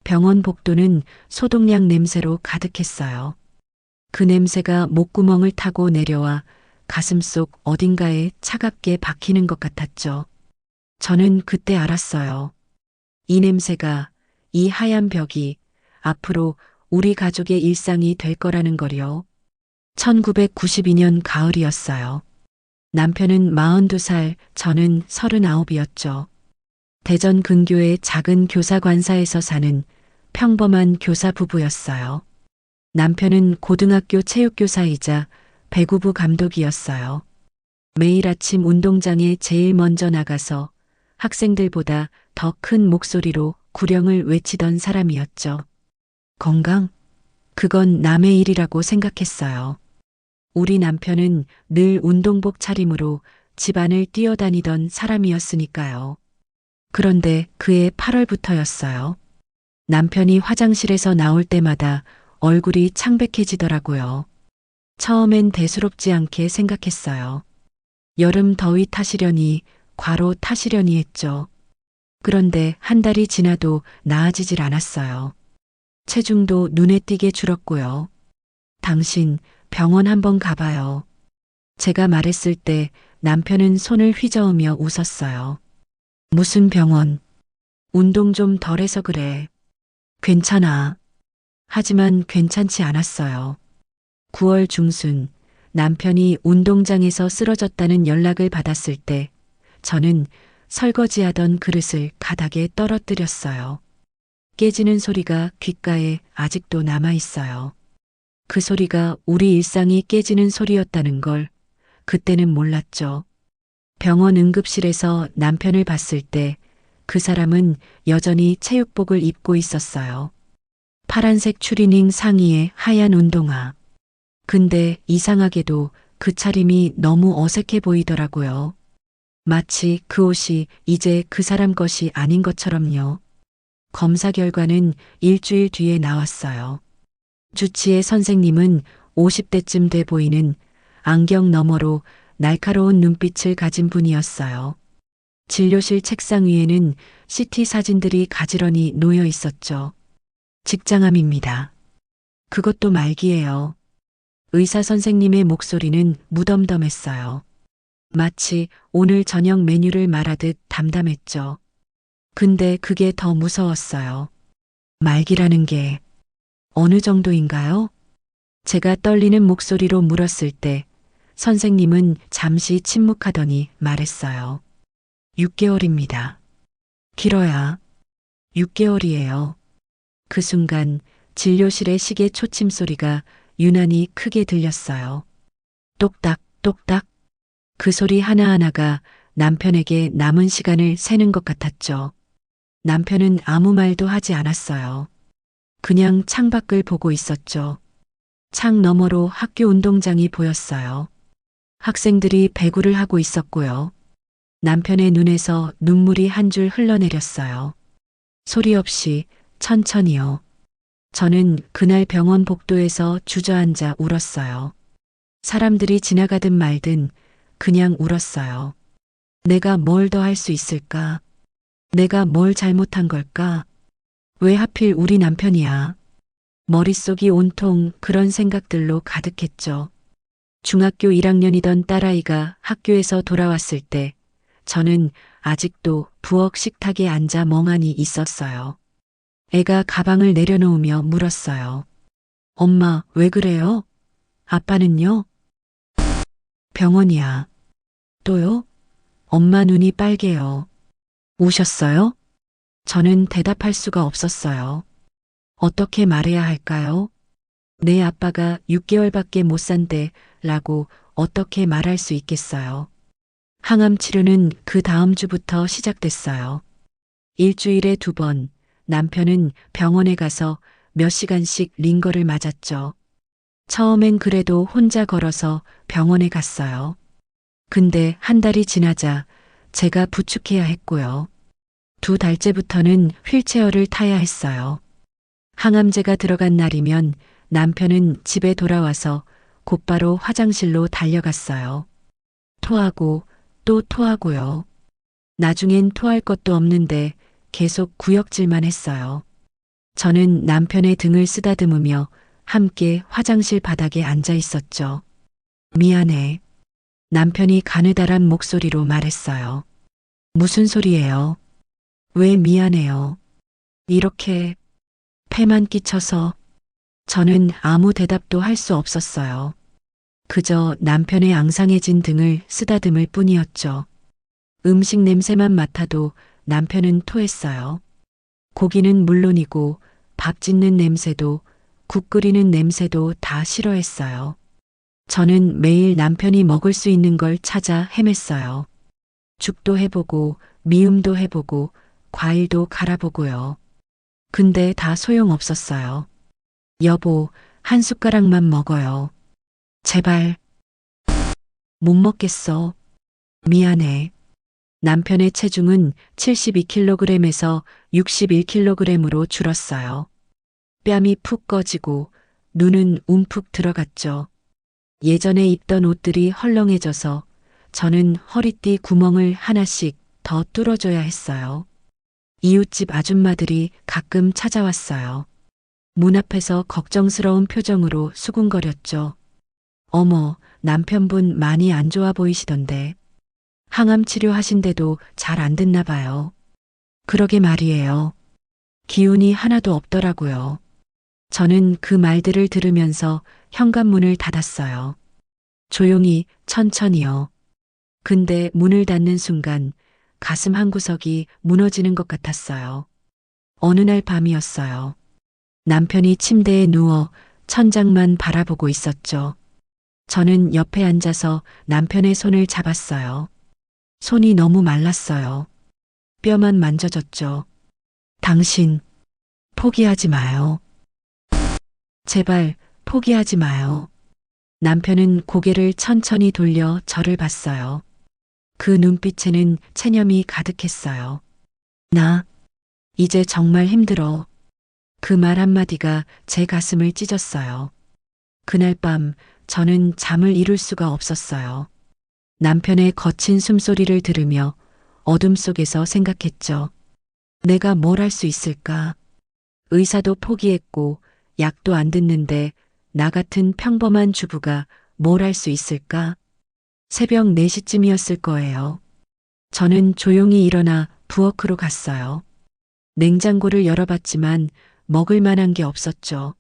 병원 복도는 소독약 냄새로 가득했어요. 그 냄새가 목구멍을 타고 내려와 가슴속 어딘가에 차갑게 박히는 것 같았죠. 저는 그때 알았어요. 이 냄새가, 이 하얀 벽이 앞으로 우리 가족의 일상이 될 거라는 걸요. 1992년 가을이었어요. 남편은 42살, 저는 39이었죠. 대전 근교의 작은 교사관사에서 사는 평범한 교사 부부였어요. 남편은 고등학교 체육교사이자 배구부 감독이었어요. 매일 아침 운동장에 제일 먼저 나가서 학생들보다 더 큰 목소리로 구령을 외치던 사람이었죠. 건강? 그건 남의 일이라고 생각했어요. 우리 남편은 늘 운동복 차림으로 집안을 뛰어다니던 사람이었으니까요. 그런데 그해 8월부터였어요. 남편이 화장실에서 나올 때마다 얼굴이 창백해지더라고요. 처음엔 대수롭지 않게 생각했어요. 여름 더위 탓이려니, 과로 탓이려니 했죠. 그런데 한 달이 지나도 나아지질 않았어요. 체중도 눈에 띄게 줄었고요. 당신 병원 한번 가봐요. 제가 말했을 때 남편은 손을 휘저으며 웃었어요. 무슨 병원? 운동 좀 덜해서 그래. 괜찮아. 하지만 괜찮지 않았어요. 9월 중순 남편이 운동장에서 쓰러졌다는 연락을 받았을 때 저는 설거지하던 그릇을 바닥에 떨어뜨렸어요. 깨지는 소리가 귓가에 아직도 남아 있어요. 그 소리가 우리 일상이 깨지는 소리였다는 걸 그때는 몰랐죠. 병원 응급실에서 남편을 봤을 때 그 사람은 여전히 체육복을 입고 있었어요. 파란색 추리닝 상의에 하얀 운동화. 근데 이상하게도 그 차림이 너무 어색해 보이더라고요. 마치 그 옷이 이제 그 사람 것이 아닌 것처럼요. 검사 결과는 일주일 뒤에 나왔어요. 주치의 선생님은 50대쯤 돼 보이는 안경 너머로 날카로운 눈빛을 가진 분이었어요. 진료실 책상 위에는 CT 사진들이 가지런히 놓여 있었죠. 직장암입니다. 그것도 말기예요. 의사 선생님의 목소리는 무덤덤했어요. 마치 오늘 저녁 메뉴를 말하듯 담담했죠. 근데 그게 더 무서웠어요. 말기라는 게 어느 정도인가요? 제가 떨리는 목소리로 물었을 때 선생님은 잠시 침묵하더니 말했어요. 6개월입니다. 길어야 6개월이에요. 그 순간 진료실의 시계 초침 소리가 유난히 크게 들렸어요. 똑딱, 똑딱. 그 소리 하나하나가 남편에게 남은 시간을 세는 것 같았죠. 남편은 아무 말도 하지 않았어요. 그냥 창밖을 보고 있었죠. 창 너머로 학교 운동장이 보였어요. 학생들이 배구를 하고 있었고요. 남편의 눈에서 눈물이 한 줄 흘러내렸어요. 소리 없이 천천히요. 저는 그날 병원 복도에서 주저앉아 울었어요. 사람들이 지나가든 말든 그냥 울었어요. 내가 뭘 더 할 수 있을까? 내가 뭘 잘못한 걸까? 왜 하필 우리 남편이야? 머릿속이 온통 그런 생각들로 가득했죠. 중학교 1학년이던 딸아이가 학교에서 돌아왔을 때 저는 아직도 부엌 식탁에 앉아 멍하니 있었어요. 애가 가방을 내려놓으며 물었어요. 엄마, 왜 그래요? 아빠는요? 병원이야. 또요? 엄마 눈이 빨개요. 우셨어요? 저는 대답할 수가 없었어요. 어떻게 말해야 할까요? 내 아빠가 6개월밖에 못 산대 라고 어떻게 말할 수 있겠어요? 항암 치료는 그 다음 주부터 시작됐어요. 일주일에 2번 남편은 병원에 가서 몇 시간씩 링거를 맞았죠. 처음엔 그래도 혼자 걸어서 병원에 갔어요. 근데 한 달이 지나자 제가 부축해야 했고요. 2달째부터는 휠체어를 타야 했어요. 항암제가 들어간 날이면 남편은 집에 돌아와서 곧바로 화장실로 달려갔어요. 토하고 또 토하고요. 나중엔 토할 것도 없는데 계속 구역질만 했어요. 저는 남편의 등을 쓰다듬으며 함께 화장실 바닥에 앉아 있었죠. 미안해. 남편이 가느다란 목소리로 말했어요. 무슨 소리예요? 왜 미안해요? 이렇게 패만 끼쳐서 저는 아무 대답도 할 수 없었어요. 그저 남편의 앙상해진 등을 쓰다듬을 뿐이었죠. 음식 냄새만 맡아도 남편은 토했어요. 고기는 물론이고 밥 짓는 냄새도 국 끓이는 냄새도 다 싫어했어요. 저는 매일 남편이 먹을 수 있는 걸 찾아 헤맸어요. 죽도 해보고 미음도 해보고 과일도 갈아보고요. 근데 다 소용없었어요. 여보, 한 숟가락만 먹어요. 제발. 못 먹겠어. 미안해. 남편의 체중은 72kg에서 61kg으로 줄었어요. 뺨이 푹 꺼지고 눈은 움푹 들어갔죠. 예전에 입던 옷들이 헐렁해져서 저는 허리띠 구멍을 하나씩 더 뚫어줘야 했어요. 이웃집 아줌마들이 가끔 찾아왔어요. 문 앞에서 걱정스러운 표정으로 수군거렸죠. 어머, 남편분 많이 안 좋아 보이시던데. 항암 치료하신데도 잘 안 됐나 봐요. 그러게 말이에요. 기운이 하나도 없더라고요. 저는 그 말들을 들으면서 현관문을 닫았어요. 조용히, 천천히요. 근데 문을 닫는 순간 가슴 한구석이 무너지는 것 같았어요. 어느 날 밤이었어요. 남편이 침대에 누워 천장만 바라보고 있었죠. 저는 옆에 앉아서 남편의 손을 잡았어요. 손이 너무 말랐어요. 뼈만 만져졌죠. 당신, 포기하지 마요. 제발, 포기하지 마요. 남편은 고개를 천천히 돌려 저를 봤어요. 그 눈빛에는 체념이 가득했어요. 나, 이제 정말 힘들어. 그 말 한마디가 제 가슴을 찢었어요. 그날 밤 저는 잠을 이룰 수가 없었어요. 남편의 거친 숨소리를 들으며 어둠 속에서 생각했죠. 내가 뭘 할 수 있을까? 의사도 포기했고 약도 안 듣는데 나 같은 평범한 주부가 뭘 할 수 있을까? 새벽 4시쯤이었을 거예요. 저는 조용히 일어나 부엌으로 갔어요. 냉장고를 열어봤지만 먹을 만한 게 없었죠.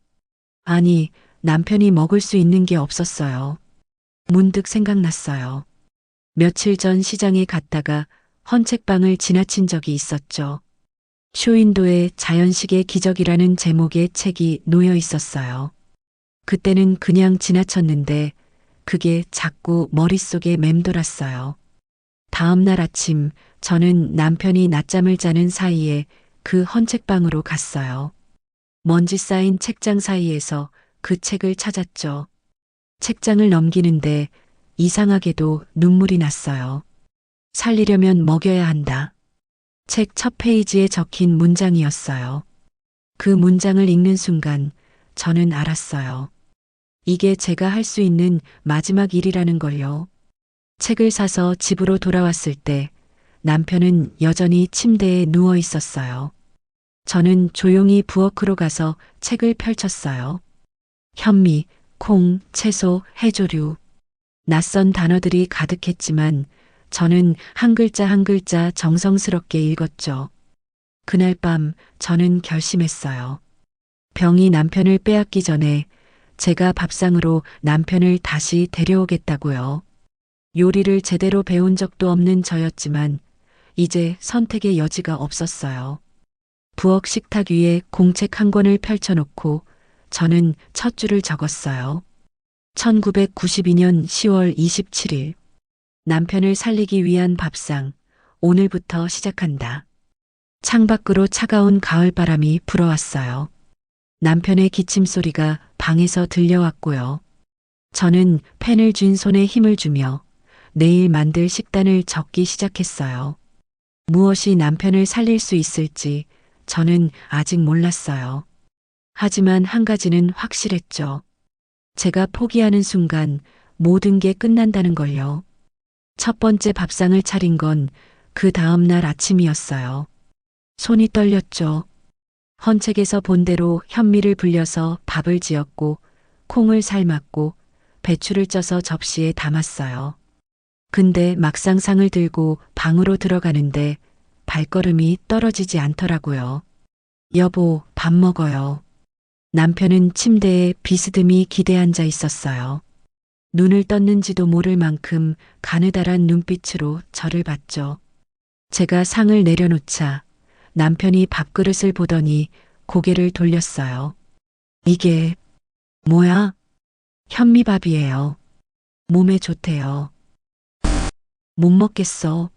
아니, 남편이 먹을 수 있는 게 없었어요. 문득 생각났어요. 며칠 전 시장에 갔다가 헌책방을 지나친 적이 있었죠. 쇼윈도에 자연식의 기적이라는 제목의 책이 놓여 있었어요. 그때는 그냥 지나쳤는데 그게 자꾸 머릿속에 맴돌았어요. 다음 날 아침 저는 남편이 낮잠을 자는 사이에 그 헌책방으로 갔어요. 먼지 쌓인 책장 사이에서 그 책을 찾았죠. 책장을 넘기는데 이상하게도 눈물이 났어요. 살리려면 먹여야 한다. 책 첫 페이지에 적힌 문장이었어요. 그 문장을 읽는 순간 저는 알았어요. 이게 제가 할 수 있는 마지막 일이라는 걸요. 책을 사서 집으로 돌아왔을 때 남편은 여전히 침대에 누워 있었어요. 저는 조용히 부엌으로 가서 책을 펼쳤어요. 현미, 콩, 채소, 해조류. 낯선 단어들이 가득했지만 저는 한 글자 한 글자 정성스럽게 읽었죠. 그날 밤 저는 결심했어요. 병이 남편을 빼앗기 전에 제가 밥상으로 남편을 다시 데려오겠다고요. 요리를 제대로 배운 적도 없는 저였지만 이제 선택의 여지가 없었어요. 부엌 식탁 위에 공책 한 권을 펼쳐놓고 저는 첫 줄을 적었어요. 1992년 10월 27일. 남편을 살리기 위한 밥상. 오늘부터 시작한다. 창밖으로 차가운 가을바람이 불어왔어요. 남편의 기침 소리가 방에서 들려왔고요. 저는 펜을 쥔 손에 힘을 주며 내일 만들 식단을 적기 시작했어요. 무엇이 남편을 살릴 수 있을지 저는 아직 몰랐어요. 하지만 한 가지는 확실했죠. 제가 포기하는 순간 모든 게 끝난다는 걸요. 첫 번째 밥상을 차린 건 그 다음 날 아침이었어요. 손이 떨렸죠. 헌책에서 본 대로 현미를 불려서 밥을 지었고 콩을 삶았고 배추를 쪄서 접시에 담았어요. 근데 막상 상을 들고 방으로 들어가는데 발걸음이 떨어지지 않더라고요. 여보, 밥 먹어요. 남편은 침대에 비스듬히 기대앉아 있었어요. 눈을 떴는지도 모를 만큼 가느다란 눈빛으로 저를 봤죠. 제가 상을 내려놓자 남편이 밥그릇을 보더니 고개를 돌렸어요. 이게 뭐야? 현미밥이에요. 몸에 좋대요. 못 먹겠어.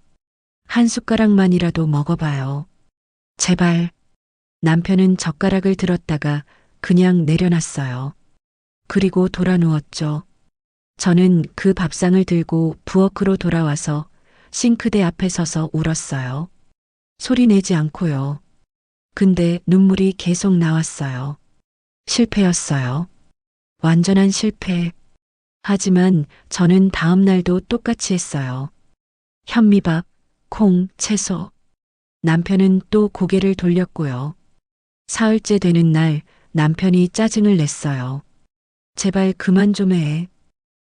한 숟가락만이라도 먹어봐요. 제발. 남편은 젓가락을 들었다가 그냥 내려놨어요. 그리고 돌아 누웠죠. 저는 그 밥상을 들고 부엌으로 돌아와서 싱크대 앞에 서서 울었어요. 소리 내지 않고요. 근데 눈물이 계속 나왔어요. 실패였어요. 완전한 실패. 하지만 저는 다음 날도 똑같이 했어요. 현미밥, 콩, 채소. 남편은 또 고개를 돌렸고요. 사흘째 되는 날 남편이 짜증을 냈어요. 제발 그만 좀 해.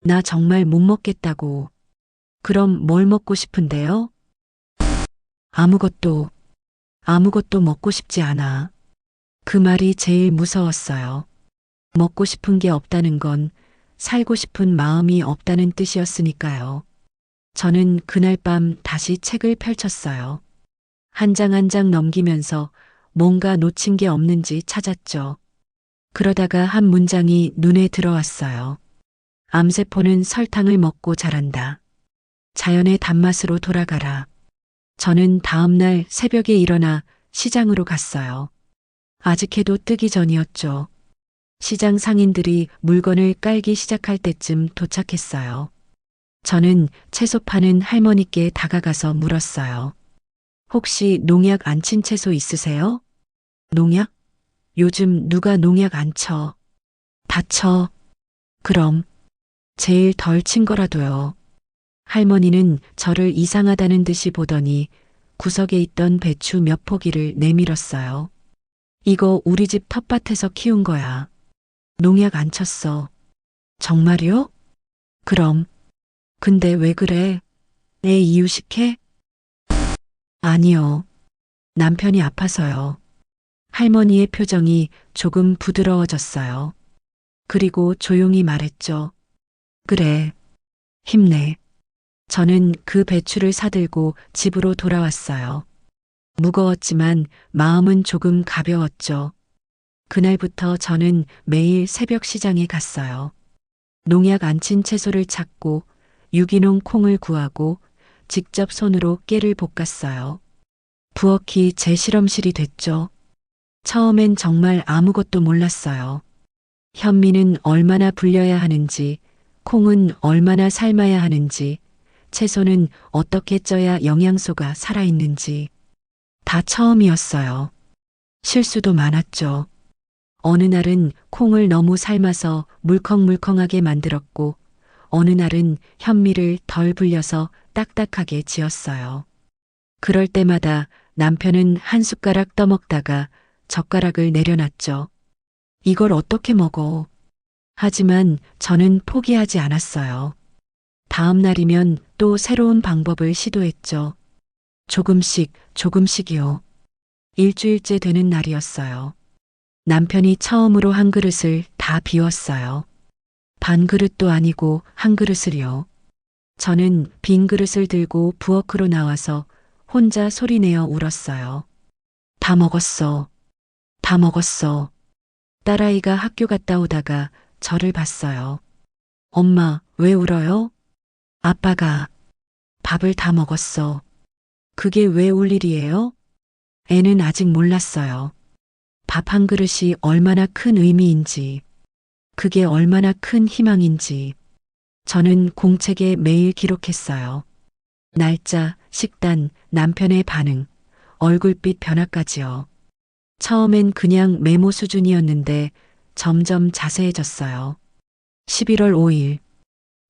나 정말 못 먹겠다고. 그럼 뭘 먹고 싶은데요? 아무것도, 아무것도 먹고 싶지 않아. 그 말이 제일 무서웠어요. 먹고 싶은 게 없다는 건 살고 싶은 마음이 없다는 뜻이었으니까요. 저는 그날 밤 다시 책을 펼쳤어요. 한 장 한 장 넘기면서 뭔가 놓친 게 없는지 찾았죠. 그러다가 한 문장이 눈에 들어왔어요. 암세포는 설탕을 먹고 자란다. 자연의 단맛으로 돌아가라. 저는 다음 날 새벽에 일어나 시장으로 갔어요. 아직 해도 뜨기 전이었죠. 시장 상인들이 물건을 깔기 시작할 때쯤 도착했어요. 저는 채소 파는 할머니께 다가가서 물었어요. 혹시 농약 안 친 채소 있으세요? 농약? 요즘 누가 농약 안 쳐? 다 쳐. 그럼 제일 덜 친 거라도요. 할머니는 저를 이상하다는 듯이 보더니 구석에 있던 배추 몇 포기를 내밀었어요. 이거 우리 집 텃밭에서 키운 거야. 농약 안 쳤어. 정말요? 그럼. 근데 왜 그래? 애 이유식해? 아니요. 남편이 아파서요. 할머니의 표정이 조금 부드러워졌어요. 그리고 조용히 말했죠. 그래. 힘내. 저는 그 배추를 사들고 집으로 돌아왔어요. 무거웠지만 마음은 조금 가벼웠죠. 그날부터 저는 매일 새벽 시장에 갔어요. 농약 안 친 채소를 찾고 유기농 콩을 구하고 직접 손으로 깨를 볶았어요. 부엌이 제 실험실이 됐죠. 처음엔 정말 아무것도 몰랐어요. 현미는 얼마나 불려야 하는지, 콩은 얼마나 삶아야 하는지, 채소는 어떻게 쪄야 영양소가 살아있는지. 다 처음이었어요. 실수도 많았죠. 어느 날은 콩을 너무 삶아서 물컹물컹하게 만들었고, 어느 날은 현미를 덜 불려서 딱딱하게 지었어요. 그럴 때마다 남편은 한 숟가락 떠먹다가 젓가락을 내려놨죠. 이걸 어떻게 먹어? 하지만 저는 포기하지 않았어요. 다음 날이면 또 새로운 방법을 시도했죠. 조금씩, 조금씩이요. 일주일째 되는 날이었어요. 남편이 처음으로 한 그릇을 다 비웠어요. 반 그릇도 아니고 한 그릇을요. 저는 빈 그릇을 들고 부엌으로 나와서 혼자 소리내어 울었어요. 다 먹었어. 다 먹었어. 딸아이가 학교 갔다 오다가 저를 봤어요. 엄마, 왜 울어요? 아빠가 밥을 다 먹었어. 그게 왜 울 일이에요? 애는 아직 몰랐어요. 밥 한 그릇이 얼마나 큰 의미인지, 그게 얼마나 큰 희망인지. 저는 공책에 매일 기록했어요. 날짜, 식단, 남편의 반응, 얼굴빛 변화까지요. 처음엔 그냥 메모 수준이었는데 점점 자세해졌어요. 11월 5일,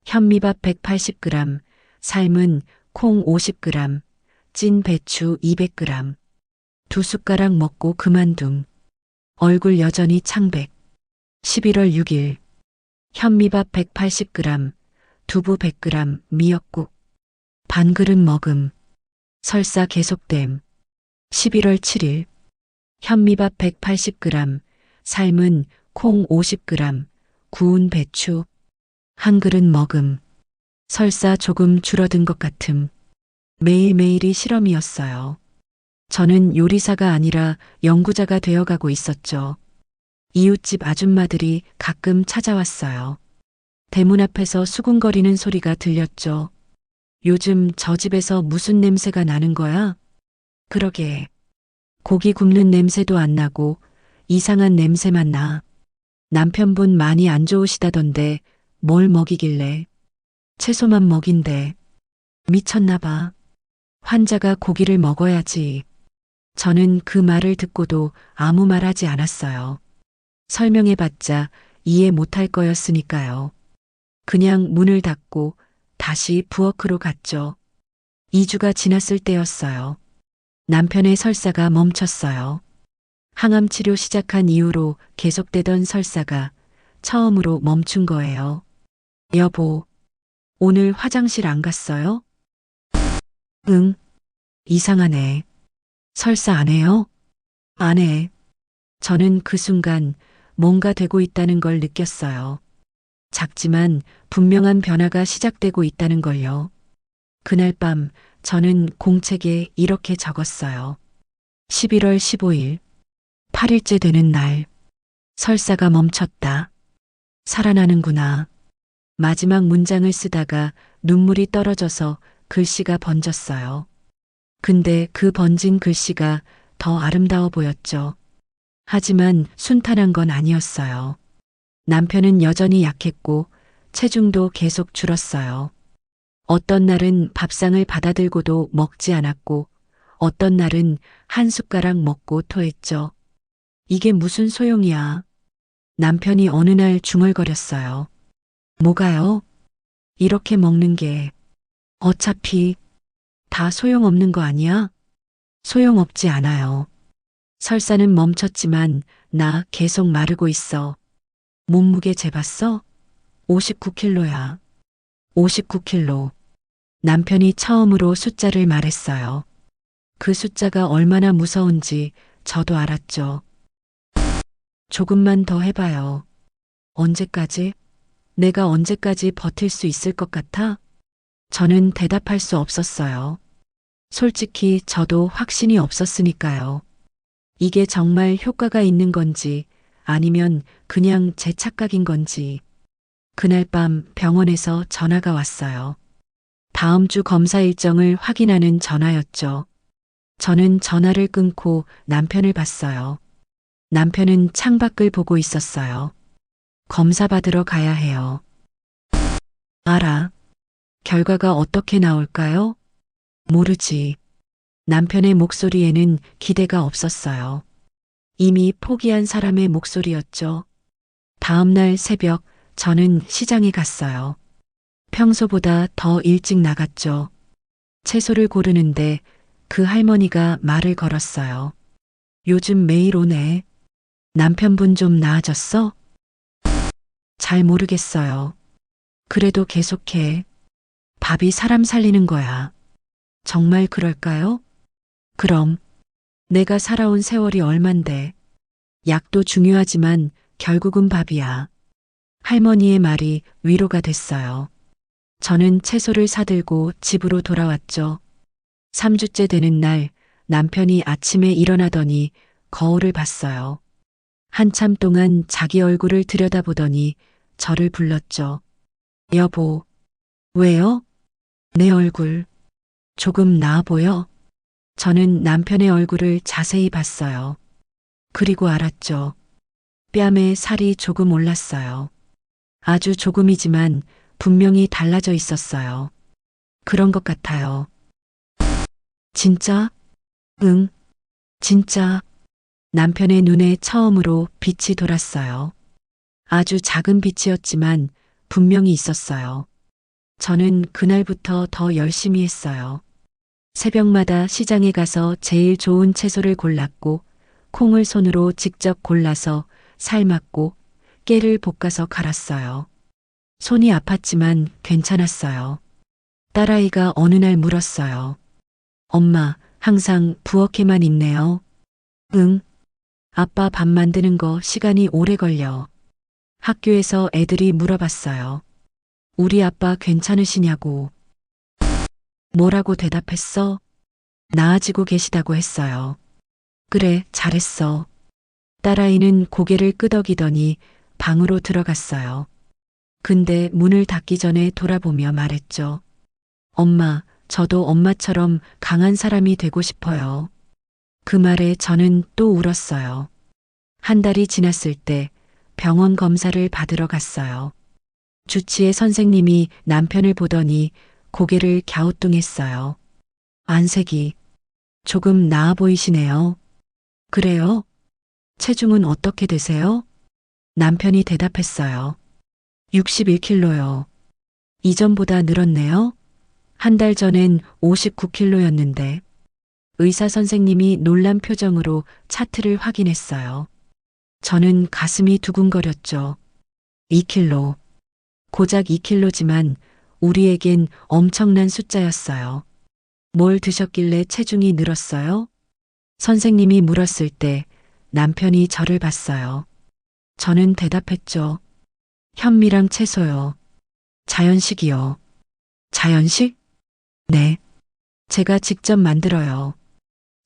현미밥 180g, 삶은 콩 50g, 찐 배추 200g. 두 숟가락 먹고 그만둠. 얼굴 여전히 창백. 11월 6일. 현미밥 180g, 두부 100g, 미역국. 반 그릇 먹음. 설사 계속됨. 11월 7일. 현미밥 180g, 삶은 콩 50g, 구운 배추. 한 그릇 먹음. 설사 조금 줄어든 것 같음. 매일매일이 실험이었어요. 저는 요리사가 아니라 연구자가 되어가고 있었죠. 이웃집 아줌마들이 가끔 찾아왔어요. 대문 앞에서 수군거리는 소리가 들렸죠. 요즘 저 집에서 무슨 냄새가 나는 거야? 그러게. 고기 굽는 냄새도 안 나고 이상한 냄새만 나. 남편분 많이 안 좋으시다던데 뭘 먹이길래. 채소만 먹인대. 미쳤나 봐. 환자가 고기를 먹어야지. 저는 그 말을 듣고도 아무 말 하지 않았어요. 설명해봤자 이해 못할 거였으니까요. 그냥 문을 닫고 다시 부엌으로 갔죠. 2주가 지났을 때였어요. 남편의 설사가 멈췄어요. 항암 치료 시작한 이후로 계속되던 설사가 처음으로 멈춘 거예요. 여보, 오늘 화장실 안 갔어요? 응. 이상하네. 설사 안 해요? 안 해. 저는 그 순간 뭔가 되고 있다는 걸 느꼈어요. 작지만 분명한 변화가 시작되고 있다는 걸요. 그날 밤 저는 공책에 이렇게 적었어요. 11월 15일. 8일째 되는 날. 설사가 멈췄다. 살아나는구나. 마지막 문장을 쓰다가 눈물이 떨어져서 글씨가 번졌어요. 근데 그 번진 글씨가 더 아름다워 보였죠. 하지만 순탄한 건 아니었어요. 남편은 여전히 약했고 체중도 계속 줄었어요. 어떤 날은 밥상을 받아들고도 먹지 않았고 어떤 날은 한 숟가락 먹고 토했죠. 이게 무슨 소용이야. 남편이 어느 날 중얼거렸어요. 뭐가요? 이렇게 먹는 게 어차피 다 소용없는 거 아니야? 소용없지 않아요. 설사는 멈췄지만 나 계속 마르고 있어. 몸무게 재봤어? 59kg야. 59kg. 남편이 처음으로 숫자를 말했어요. 그 숫자가 얼마나 무서운지 저도 알았죠. 조금만 더 해봐요. 언제까지? 내가 언제까지 버틸 수 있을 것 같아? 저는 대답할 수 없었어요. 솔직히 저도 확신이 없었으니까요. 이게 정말 효과가 있는 건지 아니면 그냥 제 착각인 건지. 그날 밤 병원에서 전화가 왔어요. 다음 주 검사 일정을 확인하는 전화였죠. 저는 전화를 끊고 남편을 봤어요. 남편은 창밖을 보고 있었어요. 검사 받으러 가야 해요. 알아. 결과가 어떻게 나올까요? 모르지. 남편의 목소리에는 기대가 없었어요. 이미 포기한 사람의 목소리였죠. 다음 날 새벽 저는 시장에 갔어요. 평소보다 더 일찍 나갔죠. 채소를 고르는데 그 할머니가 말을 걸었어요. 요즘 매일 오네. 남편분 좀 나아졌어? 잘 모르겠어요. 그래도 계속해. 밥이 사람 살리는 거야. 정말 그럴까요? 그럼 내가 살아온 세월이 얼만데. 약도 중요하지만 결국은 밥이야. 할머니의 말이 위로가 됐어요. 저는 채소를 사들고 집으로 돌아왔죠. 3주째 되는 날 남편이 아침에 일어나더니 거울을 봤어요. 한참 동안 자기 얼굴을 들여다보더니 저를 불렀죠. 여보, 왜요? 내 얼굴 조금 나아 보여? 저는 남편의 얼굴을 자세히 봤어요. 그리고 알았죠. 뺨에 살이 조금 올랐어요. 아주 조금이지만 분명히 달라져 있었어요. 그런 것 같아요. 진짜? 응, 진짜. 남편의 눈에 처음으로 빛이 돌았어요. 아주 작은 빛이었지만 분명히 있었어요. 저는 그날부터 더 열심히 했어요. 새벽마다 시장에 가서 제일 좋은 채소를 골랐고 콩을 손으로 직접 골라서 삶았고 깨를 볶아서 갈았어요. 손이 아팠지만 괜찮았어요. 딸아이가 어느 날 물었어요. 엄마, 항상 부엌에만 있네요. 응. 아빠 밥 만드는 거 시간이 오래 걸려. 학교에서 애들이 물어봤어요. 우리 아빠 괜찮으시냐고. 뭐라고 대답했어? 나아지고 계시다고 했어요. 그래, 잘했어. 딸아이는 고개를 끄덕이더니 방으로 들어갔어요. 근데 문을 닫기 전에 돌아보며 말했죠. 엄마, 저도 엄마처럼 강한 사람이 되고 싶어요. 그 말에 저는 또 울었어요. 한 달이 지났을 때 병원 검사를 받으러 갔어요. 주치의 선생님이 남편을 보더니 고개를 갸우뚱했어요. 안색이 조금 나아 보이시네요. 그래요? 체중은 어떻게 되세요? 남편이 대답했어요. 61kg요. 이전보다 늘었네요. 한 달 전엔 59kg였는데 의사 선생님이 놀란 표정으로 차트를 확인했어요. 저는 가슴이 두근거렸죠. 2kg. 고작 2kg지만 우리에겐 엄청난 숫자였어요. 뭘 드셨길래 체중이 늘었어요? 선생님이 물었을 때 남편이 저를 봤어요. 저는 대답했죠. 현미랑 채소요. 자연식이요. 자연식? 네. 제가 직접 만들어요.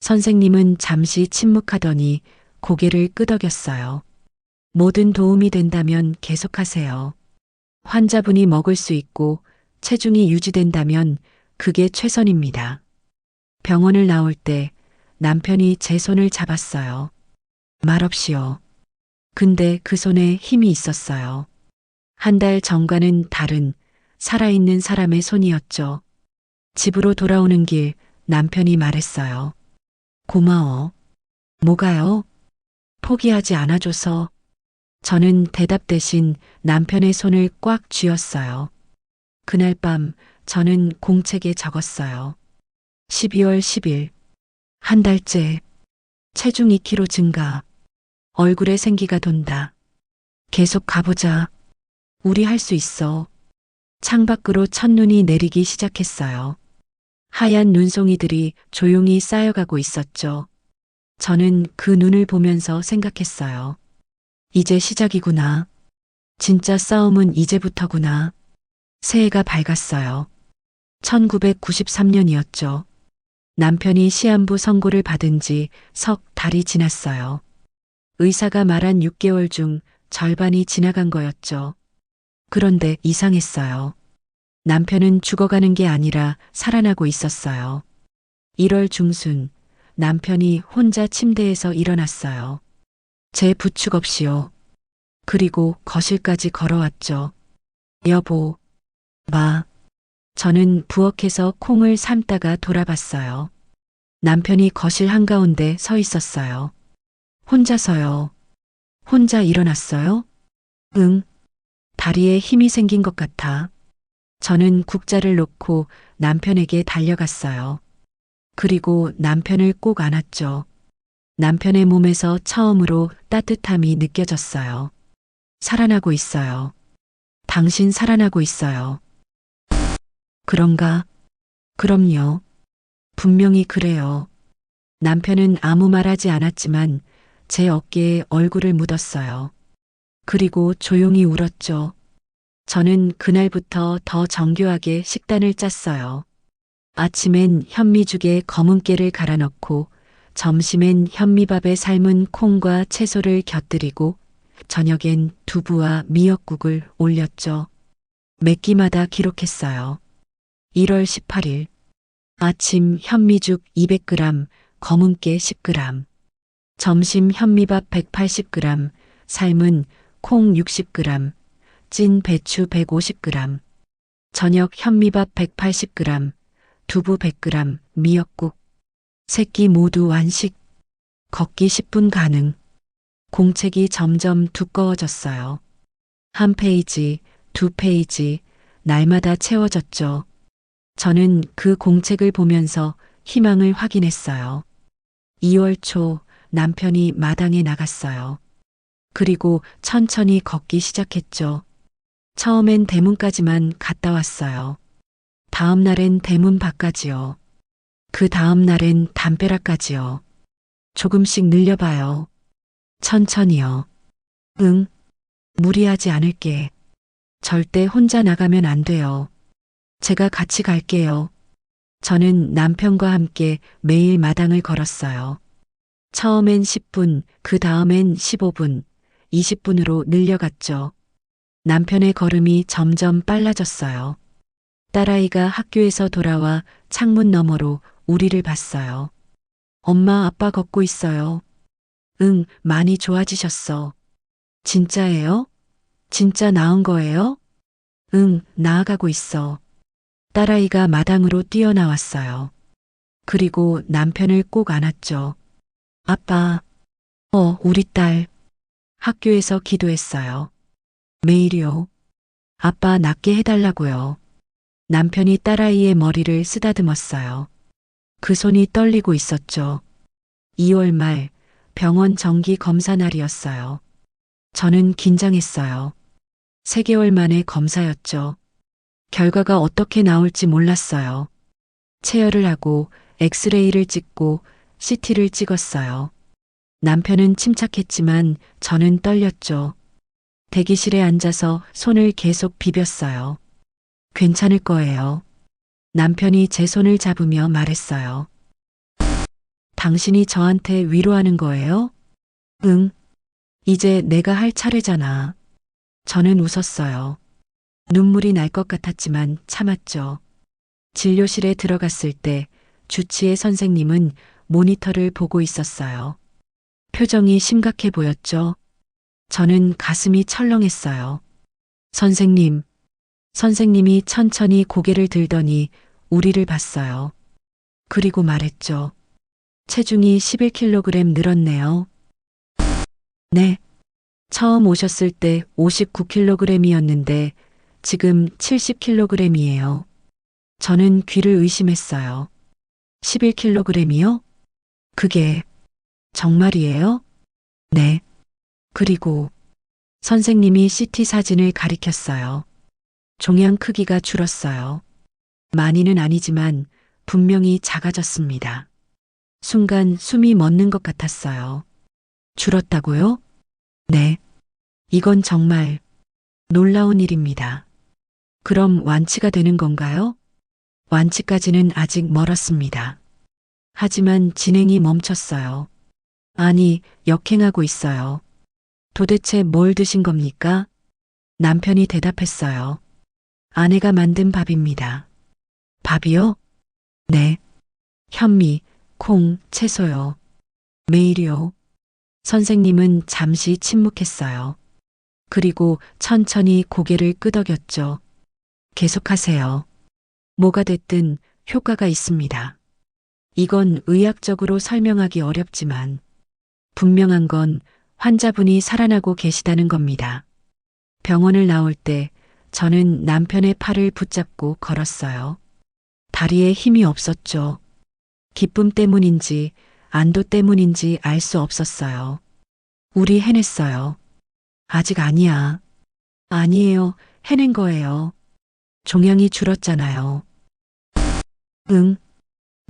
선생님은 잠시 침묵하더니 고개를 끄덕였어요. 뭐든 도움이 된다면 계속하세요. 환자분이 먹을 수 있고 체중이 유지된다면 그게 최선입니다. 병원을 나올 때 남편이 제 손을 잡았어요. 말없이요. 근데 그 손에 힘이 있었어요. 한 달 전과는 다른 살아있는 사람의 손이었죠. 집으로 돌아오는 길 남편이 말했어요. 고마워. 뭐가요? 포기하지 않아줘서. 저는 대답 대신 남편의 손을 꽉 쥐었어요. 그날 밤 저는 공책에 적었어요. 12월 10일. 한 달째. 체중 2kg 증가. 얼굴에 생기가 돈다. 계속 가보자. 우리 할 수 있어. 창밖으로 첫눈이 내리기 시작했어요. 하얀 눈송이들이 조용히 쌓여가고 있었죠. 저는 그 눈을 보면서 생각했어요. 이제 시작이구나. 진짜 싸움은 이제부터구나. 새해가 밝았어요. 1993년이었죠. 남편이 시한부 선고를 받은 지 석 달이 지났어요. 의사가 말한 6개월 중 절반이 지나간 거였죠. 그런데 이상했어요. 남편은 죽어가는 게 아니라 살아나고 있었어요. 1월 중순, 남편이 혼자 침대에서 일어났어요. 제 부축 없이요. 그리고 거실까지 걸어왔죠. 여보, 마. 저는 부엌에서 콩을 삶다가 돌아봤어요. 남편이 거실 한가운데 서 있었어요. 혼자서요. 혼자 일어났어요? 응. 다리에 힘이 생긴 것 같아. 저는 국자를 놓고 남편에게 달려갔어요. 그리고 남편을 꼭 안았죠. 남편의 몸에서 처음으로 따뜻함이 느껴졌어요. 살아나고 있어요. 당신 살아나고 있어요. 그런가? 그럼요. 분명히 그래요. 남편은 아무 말 하지 않았지만 제 어깨에 얼굴을 묻었어요. 그리고 조용히 울었죠. 저는 그날부터 더 정교하게 식단을 짰어요. 아침엔 현미죽에 검은 깨를 갈아 넣고 점심엔 현미밥에 삶은 콩과 채소를 곁들이고 저녁엔 두부와 미역국을 올렸죠. 매 끼마다 기록했어요. 1월 18일 아침 현미죽 200g, 검은 깨 10g, 점심 현미밥 180g, 삶은 콩 60g, 찐 배추 150g, 저녁 현미밥 180g, 두부 100g, 미역국. 세 끼 모두 완식. 걷기 10분 가능. 공책이 점점 두꺼워졌어요. 한 페이지, 두 페이지, 날마다 채워졌죠. 저는 그 공책을 보면서 희망을 확인했어요. 2월 초 남편이 마당에 나갔어요. 그리고 천천히 걷기 시작했죠. 처음엔 대문까지만 갔다 왔어요. 다음 날엔 대문 밖까지요. 그 다음 날엔 담벼락까지요. 조금씩 늘려봐요. 천천히요. 응, 무리하지 않을게. 절대 혼자 나가면 안 돼요. 제가 같이 갈게요. 저는 남편과 함께 매일 마당을 걸었어요. 처음엔 10분, 그 다음엔 15분, 20분으로 늘려갔죠. 남편의 걸음이 점점 빨라졌어요. 딸아이가 학교에서 돌아와 창문 너머로 우리를 봤어요. 엄마, 아빠 걷고 있어요. 응, 많이 좋아지셨어. 진짜예요? 진짜 나은 거예요? 응, 나아가고 있어. 딸아이가 마당으로 뛰어나왔어요. 그리고 남편을 꼭 안았죠. 아빠, 우리 딸. 학교에서 기도했어요. 매일이요. 아빠 낫게 해달라고요. 남편이 딸아이의 머리를 쓰다듬었어요. 그 손이 떨리고 있었죠. 2월 말 병원 정기 검사 날이었어요. 저는 긴장했어요. 3개월 만에 검사였죠. 결과가 어떻게 나올지 몰랐어요. 체열을 하고 엑스레이를 찍고 CT를 찍었어요. 남편은 침착했지만 저는 떨렸죠. 대기실에 앉아서 손을 계속 비볐어요. 괜찮을 거예요. 남편이 제 손을 잡으며 말했어요. 당신이 저한테 위로하는 거예요? 응. 이제 내가 할 차례잖아. 저는 웃었어요. 눈물이 날 것 같았지만 참았죠. 진료실에 들어갔을 때 주치의 선생님은 모니터를 보고 있었어요. 표정이 심각해 보였죠. 저는 가슴이 철렁했어요. 선생님, 선생님이 천천히 고개를 들더니 우리를 봤어요. 그리고 말했죠. 체중이 11kg 늘었네요. 네. 처음 오셨을 때 59kg이었는데 지금 70kg이에요. 저는 귀를 의심했어요. 11kg이요? 그게 정말이에요? 네. 그리고 선생님이 CT 사진을 가리켰어요. 종양 크기가 줄었어요. 많이는 아니지만 분명히 작아졌습니다. 순간 숨이 멎는 것 같았어요. 줄었다고요? 네. 이건 정말 놀라운 일입니다. 그럼 완치가 되는 건가요? 완치까지는 아직 멀었습니다. 하지만 진행이 멈췄어요. 아니, 역행하고 있어요. 도대체 뭘 드신 겁니까? 남편이 대답했어요. 아내가 만든 밥입니다. 밥이요? 네. 현미, 콩, 채소요. 매일이요. 선생님은 잠시 침묵했어요. 그리고 천천히 고개를 끄덕였죠. 계속하세요. 뭐가 됐든 효과가 있습니다. 이건 의학적으로 설명하기 어렵지만 분명한 건 환자분이 살아나고 계시다는 겁니다. 병원을 나올 때 저는 남편의 팔을 붙잡고 걸었어요. 다리에 힘이 없었죠. 기쁨 때문인지 안도 때문인지 알 수 없었어요. 우리 해냈어요. 아직 아니야. 아니에요. 해낸 거예요. 종양이 줄었잖아요. 응,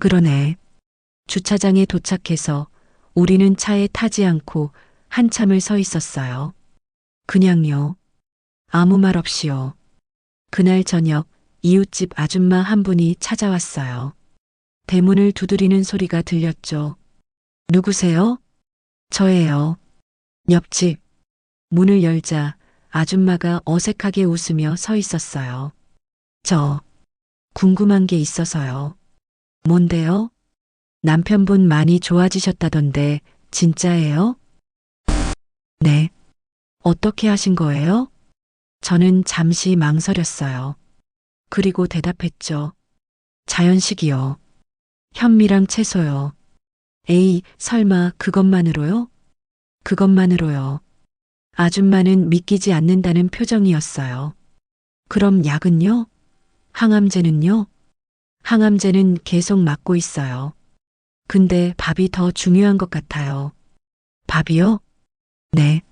그러네. 주차장에 도착해서 우리는 차에 타지 않고 한참을 서 있었어요. 그냥요. 아무 말 없이요. 그날 저녁 이웃집 아줌마 한 분이 찾아왔어요. 대문을 두드리는 소리가 들렸죠. 누구세요? 저예요. 옆집. 문을 열자 아줌마가 어색하게 웃으며 서 있었어요. 저 궁금한 게 있어서요. 뭔데요? 남편분 많이 좋아지셨다던데 진짜예요? 네. 어떻게 하신 거예요? 저는 잠시 망설였어요. 그리고 대답했죠. 자연식이요. 현미랑 채소요. 에이, 설마 그것만으로요? 그것만으로요. 아줌마는 믿기지 않는다는 표정이었어요. 그럼 약은요? 항암제는요? 항암제는 계속 맞고 있어요. 근데 밥이 더 중요한 것 같아요. 밥이요? 네.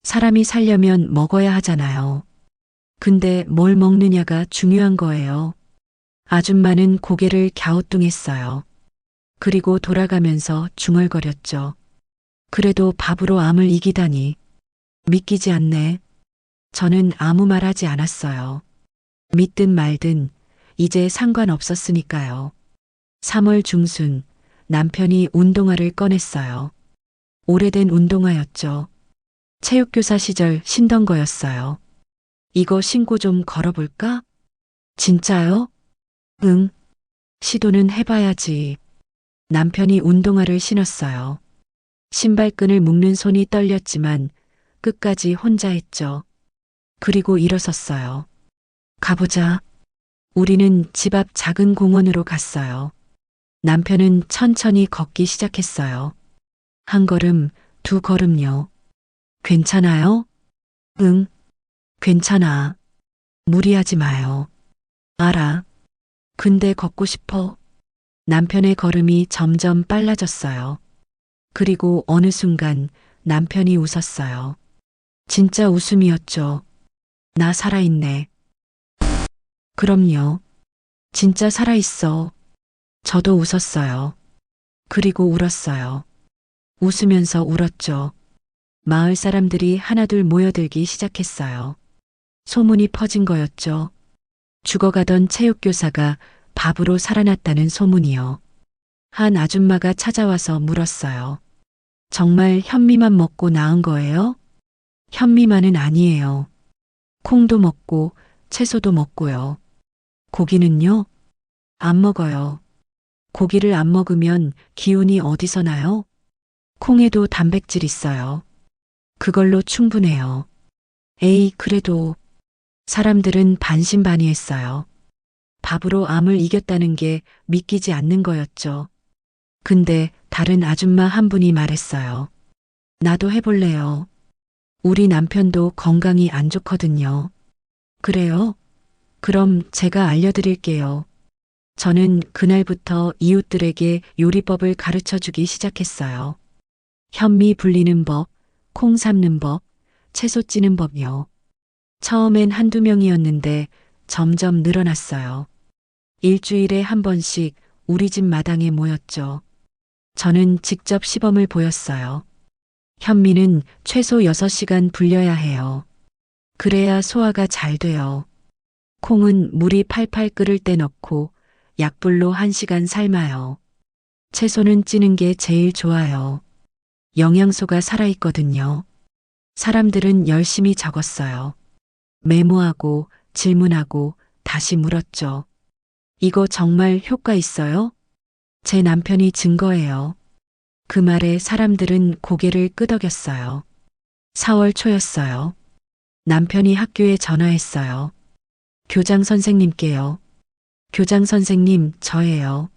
사람이 살려면 먹어야 하잖아요. 근데 뭘 먹느냐가 중요한 거예요. 아줌마는 고개를 갸우뚱했어요. 그리고 돌아가면서 중얼거렸죠. 그래도 밥으로 암을 이기다니. 믿기지 않네. 저는 아무 말 하지 않았어요. 믿든 말든 이제 상관없었으니까요. 3월 중순 남편이 운동화를 꺼냈어요. 오래된 운동화였죠. 체육교사 시절 신던 거였어요. 이거 신고 좀 걸어볼까? 진짜요? 응. 시도는 해봐야지. 남편이 운동화를 신었어요. 신발끈을 묶는 손이 떨렸지만 끝까지 혼자 했죠. 그리고 일어섰어요. 가보자. 우리는 집 앞 작은 공원으로 갔어요. 남편은 천천히 걷기 시작했어요. 한 걸음, 두 걸음요. 괜찮아요? 응, 괜찮아. 무리하지 마요. 알아. 근데 걷고 싶어. 남편의 걸음이 점점 빨라졌어요. 그리고 어느 순간 남편이 웃었어요. 진짜 웃음이었죠. 나 살아있네. 그럼요. 진짜 살아있어. 저도 웃었어요. 그리고 울었어요. 웃으면서 울었죠. 마을 사람들이 하나둘 모여들기 시작했어요. 소문이 퍼진 거였죠. 죽어가던 체육교사가 밥으로 살아났다는 소문이요. 한 아줌마가 찾아와서 물었어요. 정말 현미만 먹고 나은 거예요? 현미만은 아니에요. 콩도 먹고 채소도 먹고요. 고기는요? 안 먹어요. 고기를 안 먹으면 기운이 어디서 나요? 콩에도 단백질 있어요. 그걸로 충분해요. 에이, 그래도 사람들은 반신반의했어요. 밥으로 암을 이겼다는 게 믿기지 않는 거였죠. 근데 다른 아줌마 한 분이 말했어요. 나도 해볼래요. 우리 남편도 건강이 안 좋거든요. 그래요? 그럼 제가 알려드릴게요. 저는 그날부터 이웃들에게 요리법을 가르쳐 주기 시작했어요. 현미 불리는 법, 콩 삶는 법, 채소 찌는 법이요. 처음엔 한두 명이었는데 점점 늘어났어요. 일주일에 한 번씩 우리 집 마당에 모였죠. 저는 직접 시범을 보였어요. 현미는 최소 6시간 불려야 해요. 그래야 소화가 잘 돼요. 콩은 물이 팔팔 끓을 때 넣고 약불로 1시간 삶아요. 채소는 찌는 게 제일 좋아요. 영양소가 살아있거든요. 사람들은 열심히 적었어요. 메모하고 질문하고 다시 물었죠. 이거 정말 효과 있어요? 제 남편이 증거예요. 그 말에 사람들은 고개를 끄덕였어요. 4월 초였어요. 남편이 학교에 전화했어요. 교장 선생님께요. 교장 선생님, 저예요.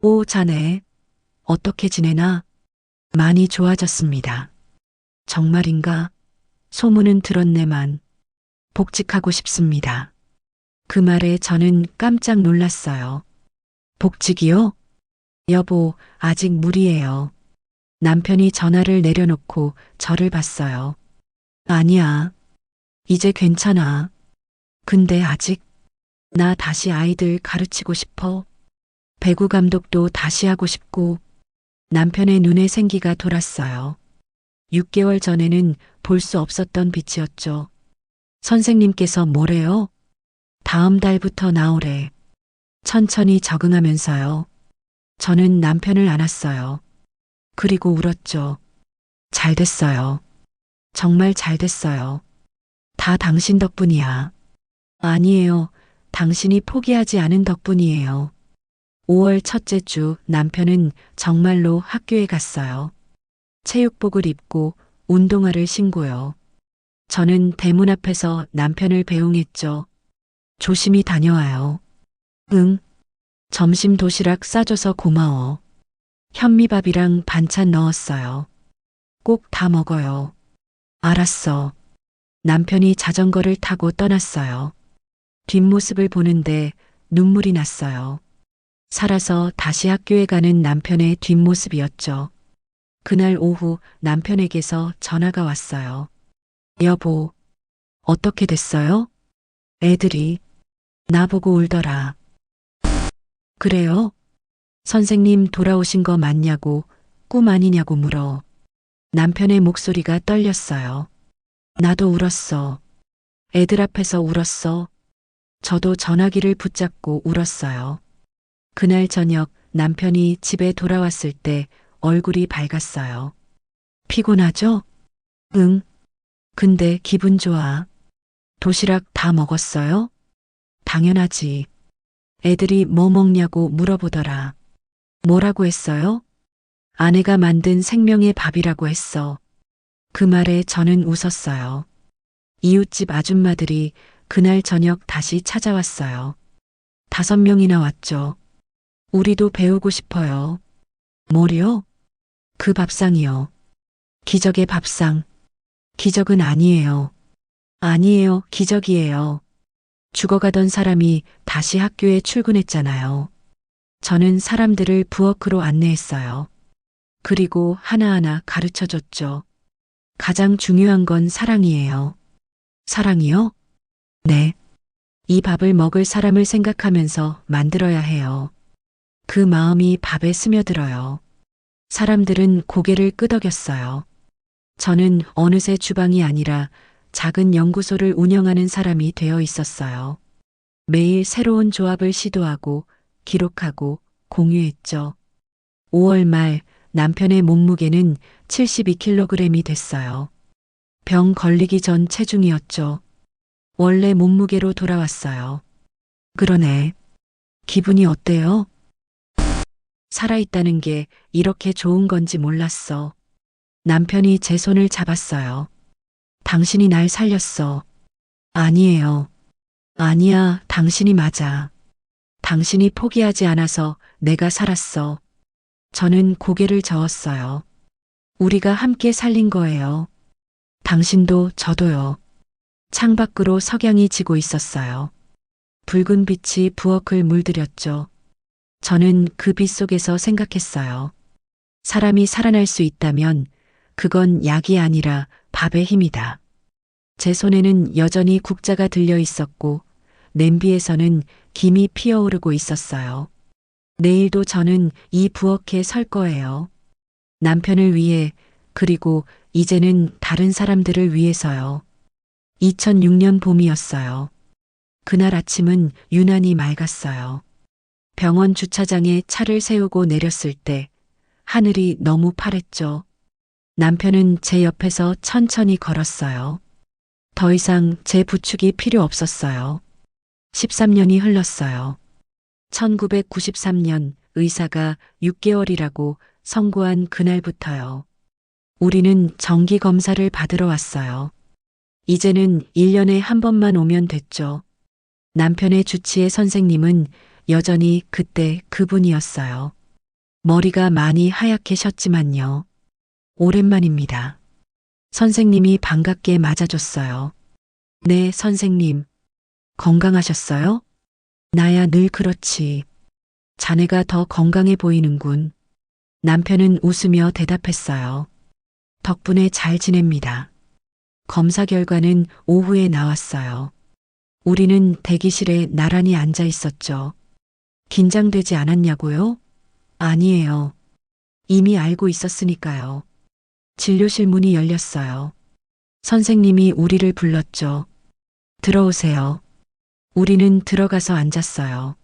오, 자네. 어떻게 지내나? 많이 좋아졌습니다. 정말인가? 소문은 들었네만. 복직하고 싶습니다. 그 말에 저는 깜짝 놀랐어요. 복직이요? 여보, 아직 무리예요. 남편이 전화를 내려놓고 저를 봤어요. 아니야. 이제 괜찮아. 근데 아직 나 다시 아이들 가르치고 싶어. 배구 감독도 다시 하고 싶고 남편의 눈에 생기가 돌았어요. 6개월 전에는 볼 수 없었던 빛이었죠. 선생님께서 뭐래요? 다음 달부터 나오래. 천천히 적응하면서요. 저는 남편을 안았어요. 그리고 울었죠. 잘 됐어요. 정말 잘 됐어요. 다 당신 덕분이야. 아니에요. 당신이 포기하지 않은 덕분이에요. 5월 첫째 주 남편은 정말로 학교에 갔어요. 체육복을 입고 운동화를 신고요. 저는 대문 앞에서 남편을 배웅했죠. 조심히 다녀와요. 응. 점심 도시락 싸줘서 고마워. 현미밥이랑 반찬 넣었어요. 꼭 다 먹어요. 알았어. 남편이 자전거를 타고 떠났어요. 뒷모습을 보는데 눈물이 났어요. 살아서 다시 학교에 가는 남편의 뒷모습이었죠. 그날 오후 남편에게서 전화가 왔어요. 여보, 어떻게 됐어요? 애들이 나보고 울더라. 그래요? 선생님 돌아오신 거 맞냐고, 꿈 아니냐고 물어. 남편의 목소리가 떨렸어요. 나도 울었어. 애들 앞에서 울었어. 저도 전화기를 붙잡고 울었어요. 그날 저녁 남편이 집에 돌아왔을 때 얼굴이 밝았어요. 피곤하죠? 응. 근데 기분 좋아. 도시락 다 먹었어요? 당연하지. 애들이 뭐 먹냐고 물어보더라. 뭐라고 했어요? 아내가 만든 생명의 밥이라고 했어. 그 말에 저는 웃었어요. 이웃집 아줌마들이 그날 저녁 다시 찾아왔어요. 5명이나 왔죠. 우리도 배우고 싶어요. 뭐요? 그 밥상이요. 기적의 밥상. 기적은 아니에요. 아니에요. 기적이에요. 죽어가던 사람이 다시 학교에 출근했잖아요. 저는 사람들을 부엌으로 안내했어요. 그리고 하나하나 가르쳐 줬죠. 가장 중요한 건 사랑이에요. 사랑이요? 네. 이 밥을 먹을 사람을 생각하면서 만들어야 해요. 그 마음이 밥에 스며들어요. 사람들은 고개를 끄덕였어요. 저는 어느새 주방이 아니라 작은 연구소를 운영하는 사람이 되어 있었어요. 매일 새로운 조합을 시도하고 기록하고 공유했죠. 5월 말 남편의 몸무게는 72kg이 됐어요. 병 걸리기 전 체중이었죠. 원래 몸무게로 돌아왔어요. 그러네. 기분이 어때요? 살아있다는 게 이렇게 좋은 건지 몰랐어. 남편이 제 손을 잡았어요. 당신이 날 살렸어. 아니에요. 아니야, 당신이 맞아. 당신이 포기하지 않아서 내가 살았어. 저는 고개를 저었어요. 우리가 함께 살린 거예요. 당신도 저도요. 창밖으로 석양이 지고 있었어요. 붉은 빛이 부엌을 물들였죠. 저는 그 빛 속에서 생각했어요. 사람이 살아날 수 있다면 그건 약이 아니라 밥의 힘이다. 제 손에는 여전히 국자가 들려 있었고 냄비에서는 김이 피어오르고 있었어요. 내일도 저는 이 부엌에 설 거예요. 남편을 위해 그리고 이제는 다른 사람들을 위해서요. 2006년 봄이었어요. 그날 아침은 유난히 맑았어요. 병원 주차장에 차를 세우고 내렸을 때 하늘이 너무 파랬죠. 남편은 제 옆에서 천천히 걸었어요. 더 이상 제 부축이 필요 없었어요. 13년이 흘렀어요. 1993년 의사가 6개월이라고 선고한 그날부터요. 우리는 정기 검사를 받으러 왔어요. 이제는 1년에 한 번만 오면 됐죠. 남편의 주치의 선생님은 여전히 그때 그분이었어요. 머리가 많이 하얗게 셨지만요. 오랜만입니다. 선생님이 반갑게 맞아줬어요. 네, 선생님. 건강하셨어요? 나야 늘 그렇지. 자네가 더 건강해 보이는군. 남편은 웃으며 대답했어요. 덕분에 잘 지냅니다. 검사 결과는 오후에 나왔어요. 우리는 대기실에 나란히 앉아 있었죠. 긴장되지 않았냐고요? 아니에요. 이미 알고 있었으니까요. 진료실 문이 열렸어요. 선생님이 우리를 불렀죠. 들어오세요. 우리는 들어가서 앉았어요.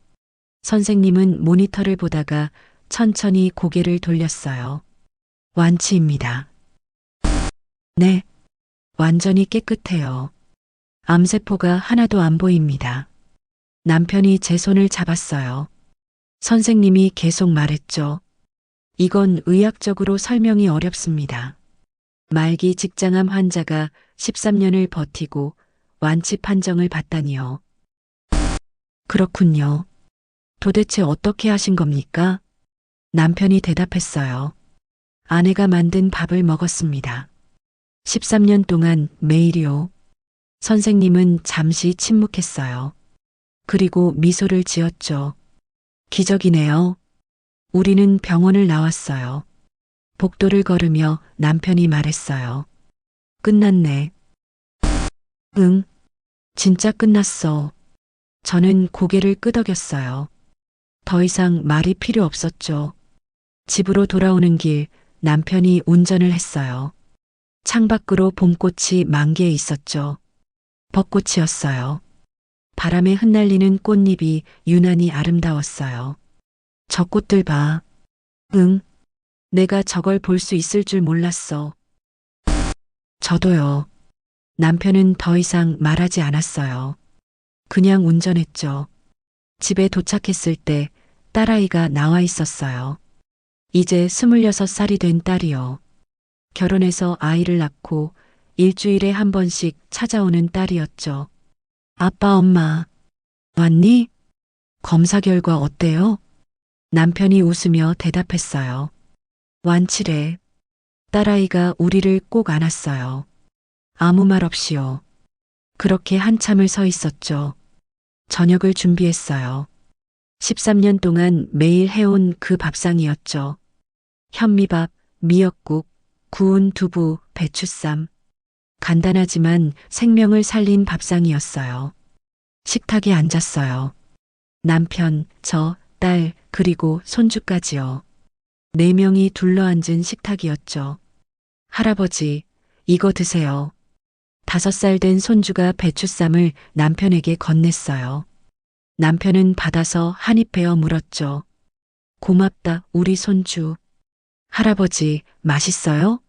선생님은 모니터를 보다가 천천히 고개를 돌렸어요. 완치입니다. 네, 완전히 깨끗해요. 암세포가 하나도 안 보입니다. 남편이 제 손을 잡았어요. 선생님이 계속 말했죠. 이건 의학적으로 설명이 어렵습니다. 말기 직장암 환자가 13년을 버티고 완치 판정을 받다니요. 그렇군요. 도대체 어떻게 하신 겁니까? 남편이 대답했어요. 아내가 만든 밥을 먹었습니다. 13년 동안 매일이요. 선생님은 잠시 침묵했어요. 그리고 미소를 지었죠. 기적이네요. 우리는 병원을 나왔어요. 복도를 걸으며 남편이 말했어요. 끝났네. 응, 진짜 끝났어. 저는 고개를 끄덕였어요. 더 이상 말이 필요 없었죠. 집으로 돌아오는 길 남편이 운전을 했어요. 창밖으로 봄꽃이 만개해 있었죠. 벚꽃이었어요. 바람에 흩날리는 꽃잎이 유난히 아름다웠어요. 저 꽃들 봐. 응, 내가 저걸 볼 수 있을 줄 몰랐어. 저도요. 남편은 더 이상 말하지 않았어요. 그냥 운전했죠. 집에 도착했을 때 딸아이가 나와 있었어요. 이제 26살이 된 딸이요. 결혼해서 아이를 낳고 일주일에 한 번씩 찾아오는 딸이었죠. 아빠, 엄마, 왔니? 검사 결과 어때요? 남편이 웃으며 대답했어요. 완치래. 딸아이가 우리를 꼭 안았어요. 아무 말 없이요. 그렇게 한참을 서 있었죠. 저녁을 준비했어요. 13년 동안 매일 해온 그 밥상이었죠. 현미밥, 미역국, 구운 두부, 배추쌈. 간단하지만 생명을 살린 밥상이었어요. 식탁에 앉았어요. 남편, 저, 딸, 그리고 손주까지요. 4명이 둘러앉은 식탁이었죠. 할아버지, 이거 드세요. 5살 된 손주가 배추쌈을 남편에게 건넸어요. 남편은 받아서 한 입 베어 물었죠. 고맙다, 우리 손주. 할아버지, 맛있어요?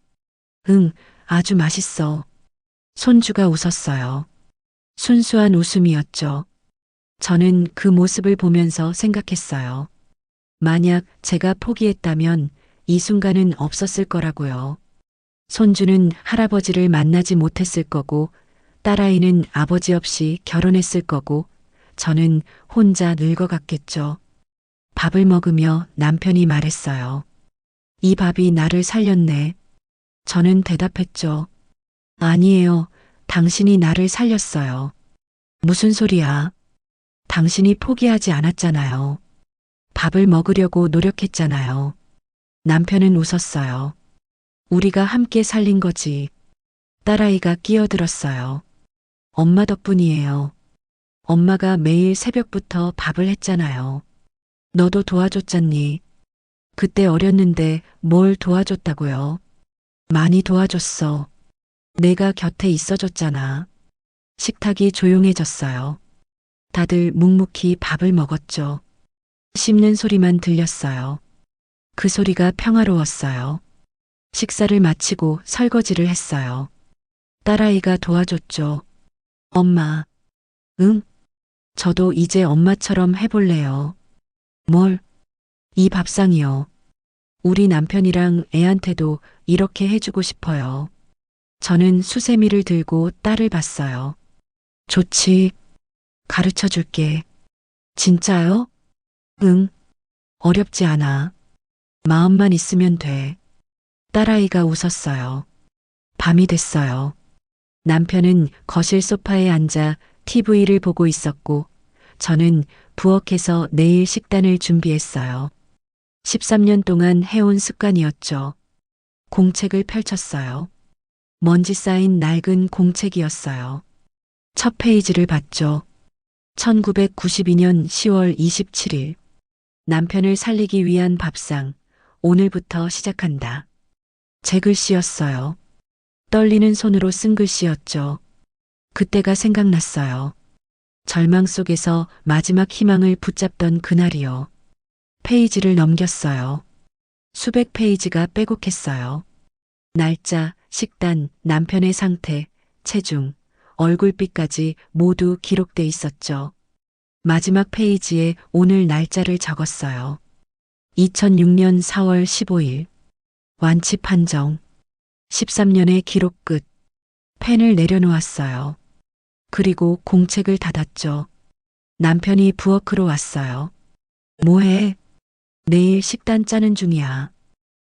응, 아주 맛있어. 손주가 웃었어요. 순수한 웃음이었죠. 저는 그 모습을 보면서 생각했어요. 만약 제가 포기했다면 이 순간은 없었을 거라고요. 손주는 할아버지를 만나지 못했을 거고, 딸아이는 아버지 없이 결혼했을 거고, 저는 혼자 늙어갔겠죠. 밥을 먹으며 남편이 말했어요. 이 밥이 나를 살렸네. 저는 대답했죠. 아니에요. 당신이 나를 살렸어요. 무슨 소리야? 당신이 포기하지 않았잖아요. 밥을 먹으려고 노력했잖아요. 남편은 웃었어요. 우리가 함께 살린 거지. 딸아이가 끼어들었어요. 엄마 덕분이에요. 엄마가 매일 새벽부터 밥을 했잖아요. 너도 도와줬잖니. 그때 어렸는데 뭘 도와줬다고요? 많이 도와줬어. 내가 곁에 있어줬잖아. 식탁이 조용해졌어요. 다들 묵묵히 밥을 먹었죠. 씹는 소리만 들렸어요. 그 소리가 평화로웠어요. 식사를 마치고 설거지를 했어요. 딸아이가 도와줬죠. 엄마. 응? 저도 이제 엄마처럼 해볼래요. 뭘? 이 밥상이요. 우리 남편이랑 애한테도 이렇게 해주고 싶어요. 저는 수세미를 들고 딸을 봤어요. 좋지. 가르쳐 줄게. 진짜요? 응. 어렵지 않아. 마음만 있으면 돼. 딸아이가 웃었어요. 밤이 됐어요. 남편은 거실 소파에 앉아 TV를 보고 있었고, 저는 부엌에서 내일 식단을 준비했어요. 13년 동안 해온 습관이었죠. 공책을 펼쳤어요. 먼지 쌓인 낡은 공책이었어요. 첫 페이지를 봤죠. 1992년 10월 27일. 남편을 살리기 위한 밥상. 오늘부터 시작한다. 제 글씨였어요. 떨리는 손으로 쓴 글씨였죠. 그때가 생각났어요. 절망 속에서 마지막 희망을 붙잡던 그날이요. 페이지를 넘겼어요. 수백 페이지가 빼곡했어요. 날짜, 식단, 남편의 상태, 체중, 얼굴빛까지 모두 기록돼 있었죠. 마지막 페이지에 오늘 날짜를 적었어요. 2006년 4월 15일. 완치 판정. 13년의 기록 끝. 펜을 내려놓았어요. 그리고 공책을 닫았죠. 남편이 부엌으로 왔어요. 뭐해? 내일 식단 짜는 중이야.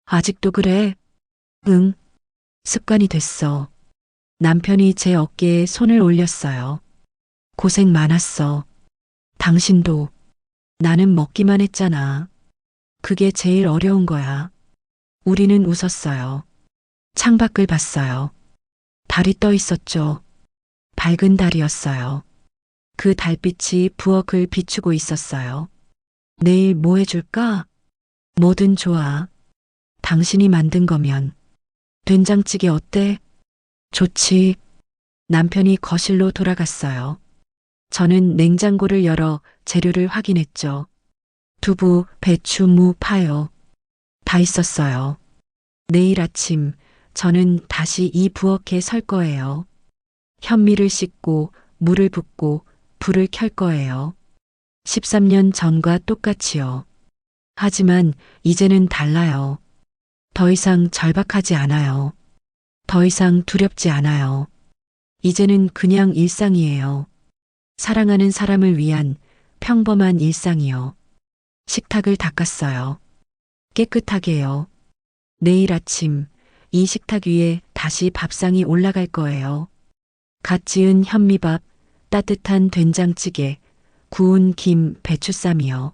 아직도 그래? 응. 습관이 됐어. 남편이 제 어깨에 손을 올렸어요. 고생 많았어. 당신도. 나는 먹기만 했잖아. 그게 제일 어려운 거야. 우리는 웃었어요. 창밖을 봤어요. 달이 떠 있었죠. 밝은 달이었어요. 그 달빛이 부엌을 비추고 있었어요. 내일 뭐 해줄까? 뭐든 좋아. 당신이 만든 거면. 된장찌개 어때? 좋지. 남편이 거실로 돌아갔어요. 저는 냉장고를 열어 재료를 확인했죠. 두부, 배추, 무, 파요. 다 있었어요. 내일 아침 저는 다시 이 부엌에 설 거예요. 현미를 씻고 물을 붓고 불을 켤 거예요. 13년 전과 똑같이요. 하지만 이제는 달라요. 더 이상 절박하지 않아요. 더 이상 두렵지 않아요. 이제는 그냥 일상이에요. 사랑하는 사람을 위한 평범한 일상이요. 식탁을 닦았어요. 깨끗하게요. 내일 아침 이 식탁 위에 다시 밥상이 올라갈 거예요. 갓 지은 현미밥, 따뜻한 된장찌개, 구운 김, 배추쌈이요.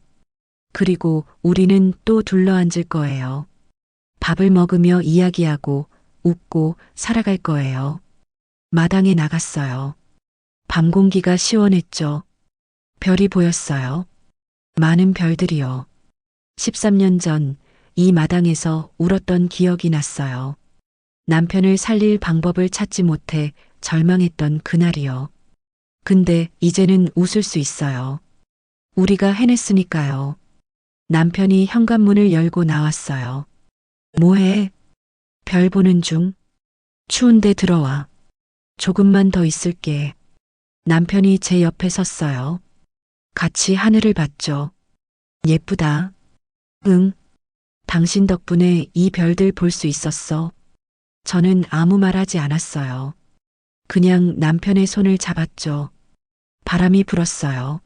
그리고 우리는 또 둘러앉을 거예요. 밥을 먹으며 이야기하고 웃고 살아갈 거예요. 마당에 나갔어요. 밤 공기가 시원했죠. 별이 보였어요. 많은 별들이요. 13년 전 이 마당에서 울었던 기억이 났어요. 남편을 살릴 방법을 찾지 못해 절망했던 그날이요. 근데 이제는 웃을 수 있어요. 우리가 해냈으니까요. 남편이 현관문을 열고 나왔어요. 뭐해? 별 보는 중. 추운데 들어와. 조금만 더 있을게. 남편이 제 옆에 섰어요. 같이 하늘을 봤죠. 예쁘다. 응. 당신 덕분에 이 별들 볼 수 있었어. 저는 아무 말 하지 않았어요. 그냥 남편의 손을 잡았죠. 바람이 불었어요.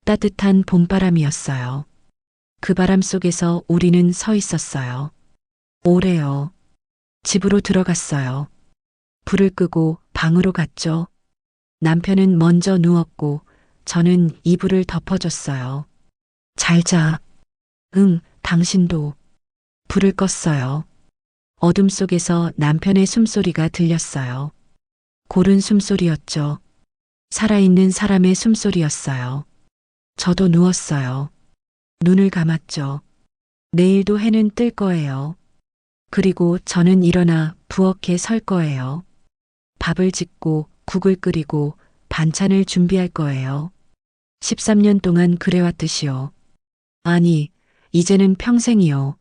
따뜻한 봄바람이었어요. 그 바람 속에서 우리는 서 있었어요. 오래요. 집으로 들어갔어요. 불을 끄고 방으로 갔죠. 남편은 먼저 누웠고 저는 이불을 덮어줬어요. 잘 자. 응, 당신도. 불을 껐어요. 어둠 속에서 남편의 숨소리가 들렸어요. 고른 숨소리였죠. 살아있는 사람의 숨소리였어요. 저도 누웠어요. 눈을 감았죠. 내일도 해는 뜰 거예요. 그리고 저는 일어나 부엌에 설 거예요. 밥을 짓고 국을 끓이고 반찬을 준비할 거예요. 13년 동안 그래왔듯이요. 아니, 이제는 평생이요.